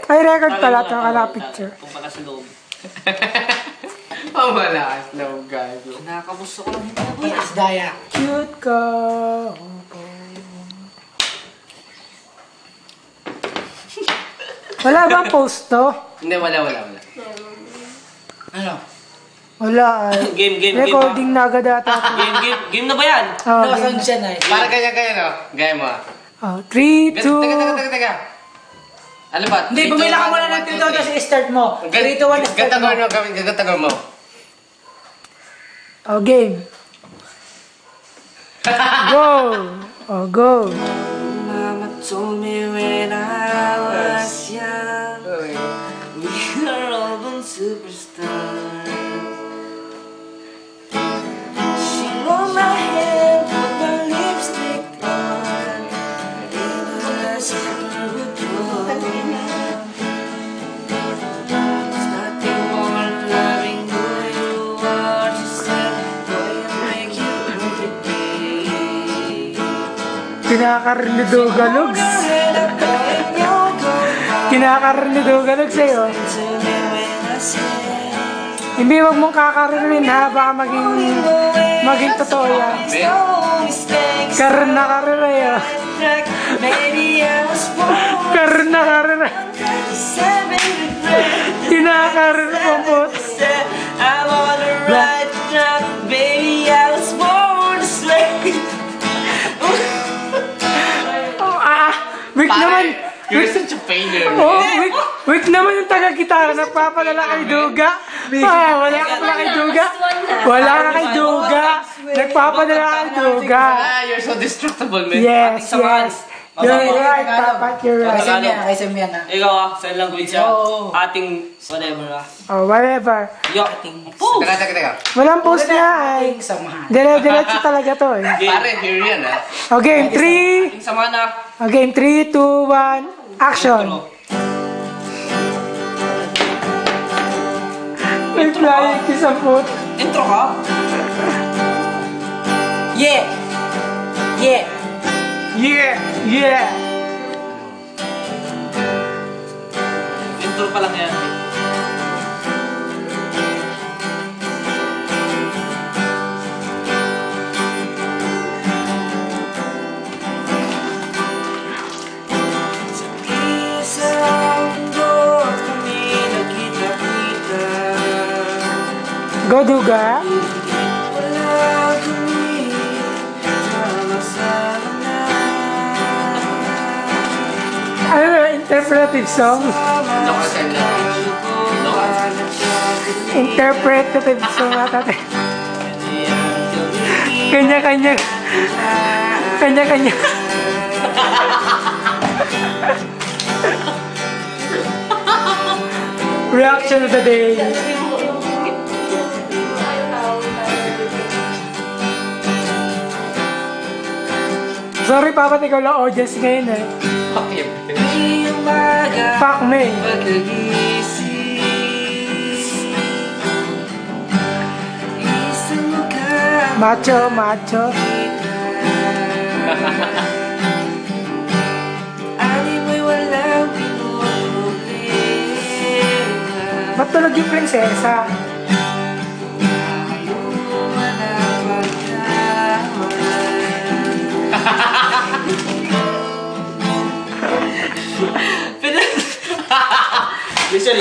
Ay, record pala ito. Kala picture. Kung pala sa loob. Oh, malakas loob, gago. Nakakabusto ko lang ito. Yes, Daya. Cute ka. Wala bang post to? Hindi, wala. Ano? Wala ay. Game. Recording na agad ata. Game na ba yan? Oh, Nakasound siya na eh. Para ganyan, no? Gaya mo, ah. 3, 2. Teka. Ano ba? Hindi, bumila ka muna ng 3, 2, kasi start mo. 3, 2, 1, start mo. Gagatagon mo. Oh, game. Go. Oh, go. Mama told me when I was young, we are all born superstars. She rolled my hair, put my lipstick on, even as her would go. There's nothing more loving who you are, she said, boy, I make you every day. Kinakarinig Galogs. Kinakarinig Galogs sa'yo. Hindi, wag mong kakarinig ha. Baka maging totoo yan. Karin na karira yun. Karin na karira. Kinakarinig mo po. I wanna ride the truck, baby, I was born to slay. Weak naman. You're such a failure, man. Oh, weak naman yung taga-gitara. Nagpapadala kay Duga. Wala ka pala kay Duga. Wala ka kay Duga. Nagpapadala kay Duga. You're so destructible, man. Yes. You're right, Papa. You're right. SM yan ha. Ikaw sign language siya. Oo. Ating whatever Oh, whatever. Yo, ating post. Teka. Walang post niya ay. Ating samahan. Diretso talaga to eh. Pare, here yan, ah. O, game 3. Ating sama na. O, game 3, 2, 1. Action. May flying kiss ang foot. Intro ka? Yeah. Intro pa lang yan. Go, Duga. Ano na, interpretive song? Interpretative song ata. Kanya-kanya. Reaction of the day. Sorry, Papa, ikaw lang audience ngayon eh. Fuck me. Macho. Ba't tulog yung prinsesa? Listen,